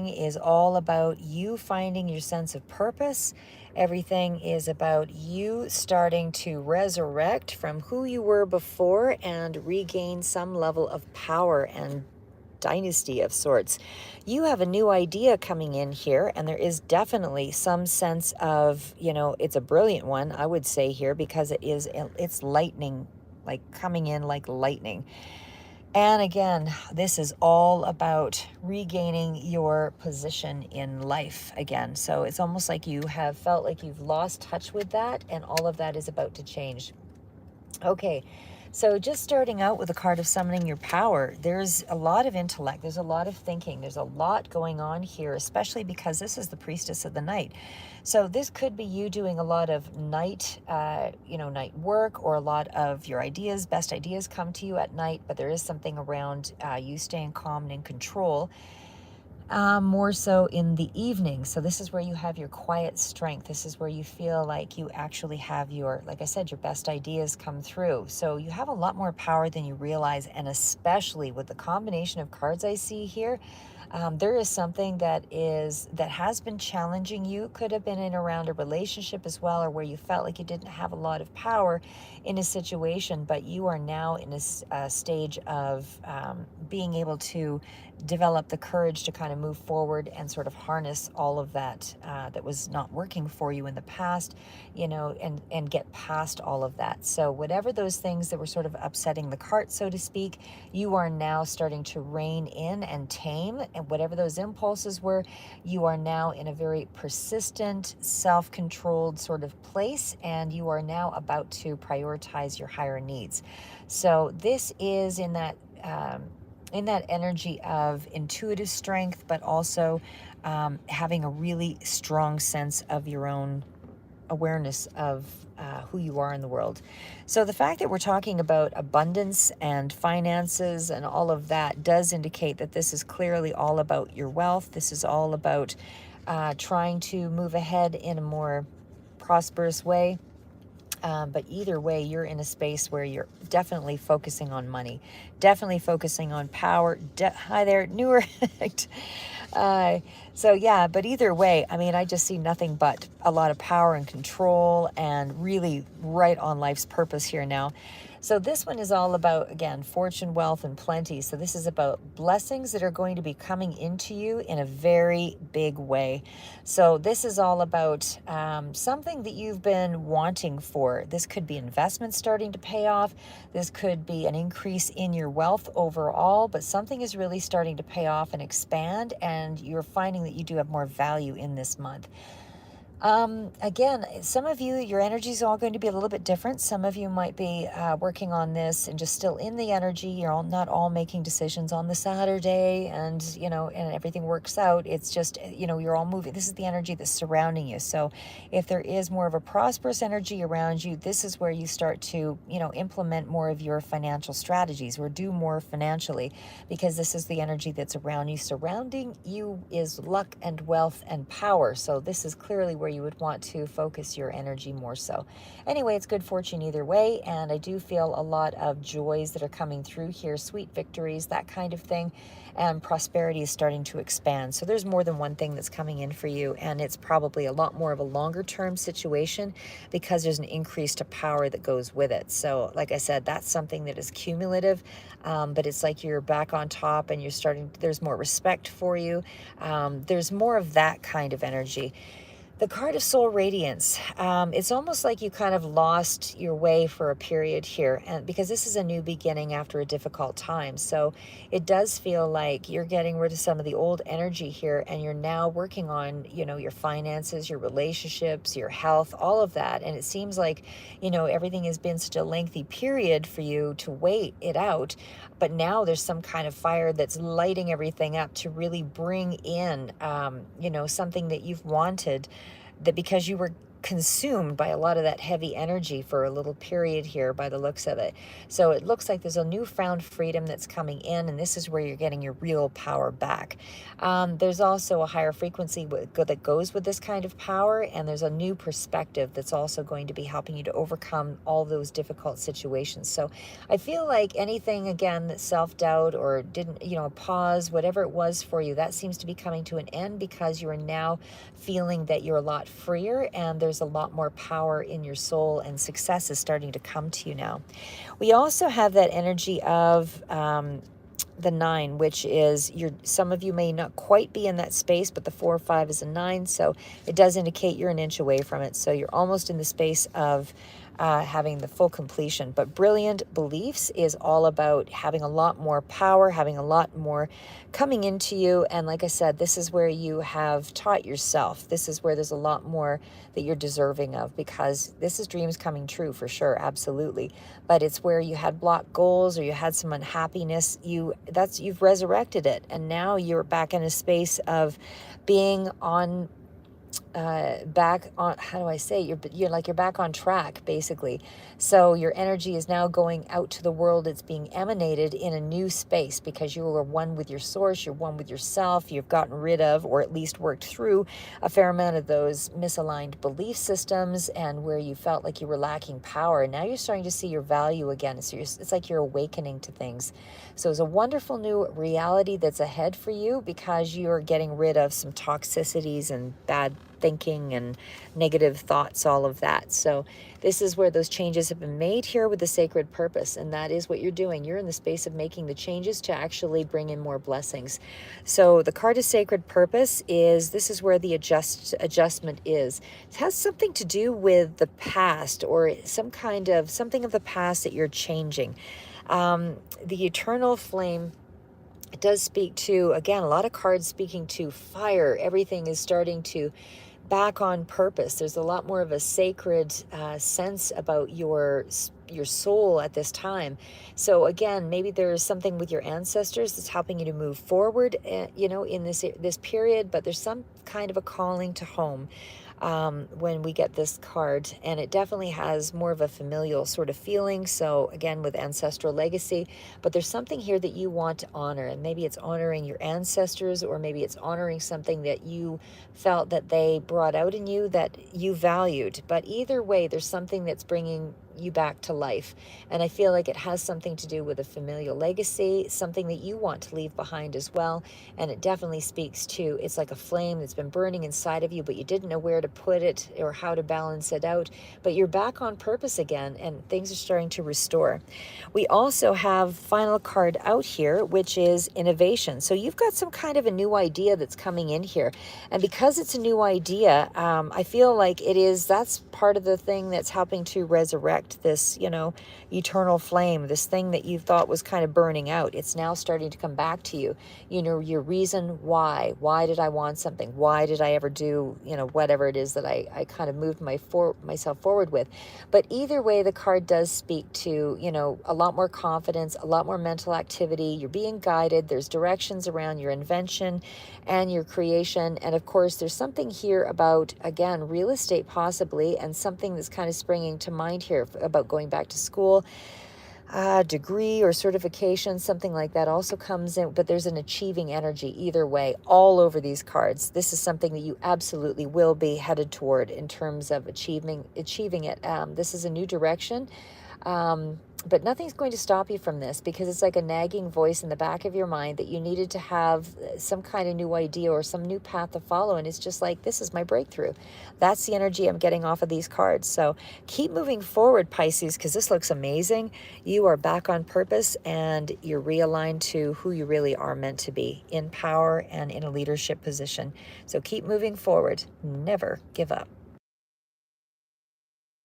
is all about you finding your sense of purpose. Everything is about you starting to resurrect from who you were before and regain some level of power and dynasty of sorts. You have a new idea coming in here, and there is definitely some sense of, it's a brilliant one, I would say here, because it's lightning, like coming in like lightning. And again, this is all about regaining your position in life again. So it's almost like you have felt like you've lost touch with that, and all of that is about to change. Okay, so just starting out with the card of summoning your power, there's a lot of intellect, there's a lot of thinking, there's a lot going on here, especially because this is the priestess of the night. So this could be you doing a lot of night, night work, or a lot of your best ideas come to you at night, but there is something around you staying calm and in control. More so in the evening. So this is where you have your quiet strength. This is where you feel like you actually have like I said, your best ideas come through. So you have a lot more power than you realize. And especially with the combination of cards I see here, there is something that has been challenging you. Could have been in around a relationship as well, or where you felt like you didn't have a lot of power in a situation, but you are now in a stage of being able to develop the courage to kind of move forward and sort of harness all of that that was not working for you in the past, and get past all of that. So whatever those things that were sort of upsetting the cart, so to speak, you are now starting to rein in and tame, and whatever those impulses were, you are now in a very persistent, self-controlled sort of place, and you are now about to prioritize your higher needs. So this is in that energy of intuitive strength, but also having a really strong sense of your own awareness of who you are in the world. So the fact that we're talking about abundance and finances and all of that does indicate that this is clearly all about your wealth. This is all about trying to move ahead in a more prosperous way. But either way, you're in a space where you're definitely focusing on money, definitely focusing on power. Hi there, newer. So yeah, but either way, I mean, I just see nothing but a lot of power and control and really right on life's purpose here now. So this one is all about, again, fortune, wealth, and plenty. So this is about blessings that are going to be coming into you in a very big way. So this is all about something that you've been wanting for. This could be investments starting to pay off. This could be an increase in your wealth overall, but something is really starting to pay off and expand, and you're finding that you do have more value in this month. Again, some of you, your energy is all going to be a little bit different. Some of you might be working on this and just still in the energy. You're not all making decisions on the Saturday, and and everything works out. It's just, you're all moving. This is the energy that's surrounding you. So if there is more of a prosperous energy around you, this is where you start to, implement more of your financial strategies, or do more financially, because this is the energy that's around you. Surrounding you is luck and wealth and power. So this is clearly where you would want to focus your energy more so. Anyway, it's good fortune either way, and I do feel a lot of joys that are coming through here, sweet victories, that kind of thing, and prosperity is starting to expand. So there's more than one thing that's coming in for you, and it's probably a lot more of a longer term situation because there's an increase to power that goes with it. So like I said, that's something that is cumulative, but it's like you're back on top and there's more respect for you. There's more of that kind of energy. The card of soul radiance, it's almost like you kind of lost your way for a period here, and because this is a new beginning after a difficult time. So it does feel like you're getting rid of some of the old energy here, and you're now working on, your finances, your relationships, your health, all of that. And it seems like, everything has been such a lengthy period for you to wait it out. But now there's some kind of fire that's lighting everything up to really bring in, something that you've wanted, that because you were consumed by a lot of that heavy energy for a little period here by the looks of it. So it looks like there's a newfound freedom that's coming in, and this is where you're getting your real power back. There's also a higher frequency that goes with this kind of power, and there's a new perspective that's also going to be helping you to overcome all those difficult situations. So I feel like anything, again, that self-doubt or didn't, a pause, whatever it was for you, that seems to be coming to an end, because you are now feeling that you're a lot freer and there's a lot more power in your soul, and success is starting to come to you now. We also have that energy of the 9, which is some of you may not quite be in that space, but the 4 or 5 is a 9, so it does indicate you're an inch away from it. So you're almost in the space of having the full completion. But brilliant beliefs is all about having a lot more power, having a lot more coming into you. And like I said, this is where you have taught yourself. This is where there's a lot more that you're deserving of, because this is dreams coming true for sure, absolutely. But it's where you had blocked goals or you had some unhappiness, you've resurrected it, and now you're back in a space of being on back on, how do I say, you're back on track, basically. So your energy is now going out to the world. It's being emanated in a new space, because you are one with your source, you're one with yourself. You've gotten rid of, or at least worked through, a fair amount of those misaligned belief systems, and where you felt like you were lacking power. Now you're starting to see your value again. So it's like you're awakening to things. So it's a wonderful new reality that's ahead for you, because you're getting rid of some toxicities and bad thinking and negative thoughts, all of that. So this is where those changes have been made here with the sacred purpose, and that is what you're doing. You're in the space of making the changes to actually bring in more blessings. So the card of sacred purpose this is where the adjustment is. It has something to do with the past, or something of the past that you're changing. The eternal flame, it does speak to, again, a lot of cards speaking to fire. Everything is starting to back on purpose. There's a lot more of a sacred sense about your soul at this time. So again, maybe there's something with your ancestors that's helping you to move forward, in this period, but there's some kind of a calling to home when we get this card, and it definitely has more of a familial sort of feeling. So again, with ancestral legacy, but there's something here that you want to honor, and maybe it's honoring your ancestors, or maybe it's honoring something that you felt that they brought out in you that you valued. But either way, there's something that's bringing you back to life, and I feel like it has something to do with a familial legacy, something that you want to leave behind as well. And it definitely speaks to, it's like a flame that's been burning inside of you, but you didn't know where to put it or how to balance it out. But you're back on purpose again, and things are starting to restore. We also have final card out here, which is innovation. So you've got some kind of a new idea that's coming in here, and because it's a new idea, I feel like that's part of the thing that's helping to resurrect this, eternal flame, this thing that you thought was kind of burning out. It's now starting to come back to you. Your reason why did I want something? Why did I ever do, whatever it is that I kind of moved myself forward with. But either way, the card does speak to, a lot more confidence, a lot more mental activity. You're being guided. There's directions around your invention and your creation. And of course, there's something here about, again, real estate possibly, and something that's kind of springing to mind here about going back to school. Degree or certification, something like that also comes in, but there's an achieving energy either way all over these cards. This is something that you absolutely will be headed toward in terms of achieving it. This is a new direction. But nothing's going to stop you from this, because it's like a nagging voice in the back of your mind that you needed to have some kind of new idea or some new path to follow. And it's just like, this is my breakthrough. That's the energy I'm getting off of these cards. So keep moving forward, Pisces, because this looks amazing. You are back on purpose, and you're realigned to who you really are meant to be, in power and in a leadership position. So keep moving forward. Never give up.